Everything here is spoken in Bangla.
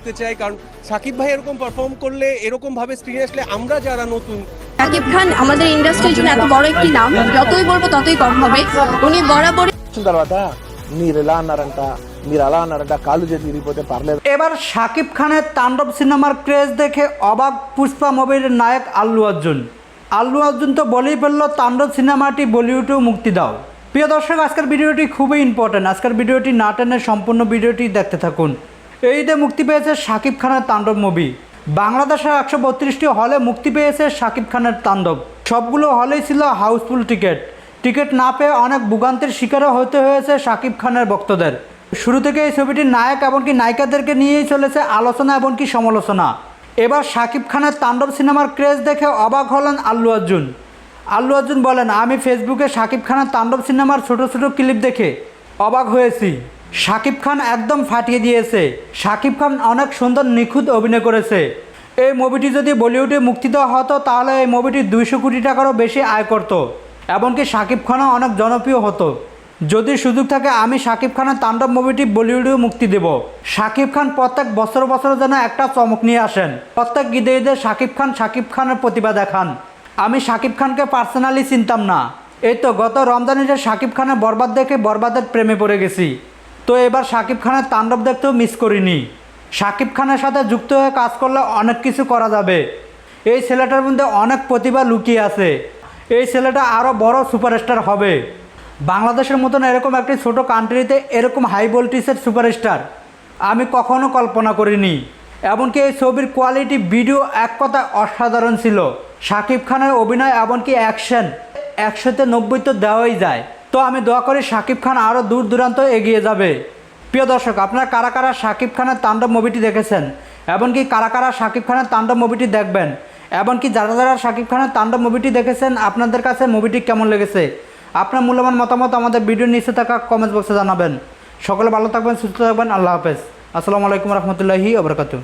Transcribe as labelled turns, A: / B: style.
A: করতে চাই, কারণ সাকিব ভাই এরকম পারফর্ম করলে, এরকম ভাবে স্ক্রিনে আসলে আমরা যারা নতুন।
B: শাকিব খান আমাদের ইন্ডাস্ট্রির জন্য এত বড় একটি নাম, যতই বলবো ততই কম হবে। উনি বরাবরই
C: తర్వాత మీరు ఎలా అన్నారంట, మీరు అలా అన్నారంట, కాళ్ళు చేతి విరిగిపోతే పర్లేదు।
D: এবার শাকিব খানের তাণ্ডব সিনেমার ক্রেজ দেখে অবাক পুষ্পা মুভির নায়ক আল্লু অর্জুন। আল্লু অর্জুন তো বলেই ফেললো তাণ্ডব সিনেমাটি বলিউডেও মুক্তি দাও। প্রিয় দর্শক, আজকের ভিডিওটি খুবই ইম্পর্টেন্ট। আজকের ভিডিওটি না টেনে সম্পূর্ণ ভিডিওটি দেখতে থাকুন। এই ঈদে মুক্তি পেয়েছে শাকিব খানের তাণ্ডব মুভি। বাংলাদেশের 132টি হলে মুক্তি পেয়েছে শাকিব খানের তাণ্ডব। সবগুলো হলেই ছিল হাউসফুল টিকিট না পেয়ে অনেক ভোগান্তির শিকারও হতে হয়েছে শাকিব খানের ভক্তদের। শুরু থেকে এই ছবিটির নায়ক এমনকি নায়িকাদেরকে নিয়েই চলেছে আলোচনা এমনকি সমালোচনা। এবার শাকিব খানের তাণ্ডব সিনেমার ক্রেজ দেখে অবাক হলেন আল্লু অর্জুন। আল্লু অর্জুন বলেন, আমি ফেসবুকে শাকিব খানের তাণ্ডব সিনেমার ছোট ছোট ক্লিপ দেখে অবাক হয়েছি। শাকিব খান একদম ফাটিয়ে দিয়েছে। শাকিব খান অনেক সুন্দর নিখুঁত অভিনয় করেছে। এই মুভিটি যদি বলিউডে মুক্তি দেওয়া হতো তাহলে এই মুভিটি 200 কোটি টাকারও বেশি আয় করত, এমনকি শাকিব খানও অনেক জনপ্রিয় হতো। যদি সুযোগ থাকে আমি শাকিব খানের তাণ্ডব মুভিটি বলিউডেও মুক্তি দেব। শাকিব খান প্রত্যেক বছর যেন একটা চমক নিয়ে আসেন। প্রত্যেক ঈদে শাকিব খানের প্রতিভা দেখান। আমি শাকিব খানকে পার্সোনালি চিনতাম না, এই তো গত রমজান ঈদে শাকিব খানের বরবাদ দেখে বরবাদের প্রেমে পড়ে গেছি। তো এবার শাকিব খানের তাণ্ডব দেখতেও মিস করিনি। শাকিব খানের সাথে যুক্ত হয়ে কাজ করলে অনেক কিছু করা যাবে। এই ছেলেটার মধ্যে অনেক প্রতিভা লুকিয়ে আছে। এই ছেলেটা আরও বড় সুপারস্টার হবে। বাংলাদেশের মতন এরকম একটি ছোট কান্ট্রিতে এরকম হাই ভোল্টেজের সুপারস্টার আমি কখনো কল্পনা করিনি। এমনকি এই ছবির কোয়ালিটি ভিডিও এক কথায় অসাধারণ ছিল। শাকিব খানের অভিনয় এমনকি অ্যাকশন 100-90 তো দেওয়াই যায়। তো আমি দোয়া করি শাকিব খান আরও দূর দূরান্ত এগিয়ে যাবে। প্রিয় দর্শক, আপনারা কারা কারা শাকিব খানের তাণ্ডব মুভিটি দেখেছেন, এমনকি কারা কারা শাকিব খানের তাণ্ডব মুভিটি দেখবেন, এমনকি যারা শাকিব খানের তাণ্ডব মুভিটি দেখেছেন আপনাদের কাছে মুভিটি কেমন লেগেছে, আপনার মূল্যবান মতামত আমাদের ভিডিওর নিচে থাকা কমেন্ট বক্সে জানাবেন। সকলে ভালো থাকবেন, সুস্থ থাকবেন। আল্লাহ হাফেজ। আসসালামু আলাইকুম রহমতুল্লাহি ওয়া বারাকাতুহু।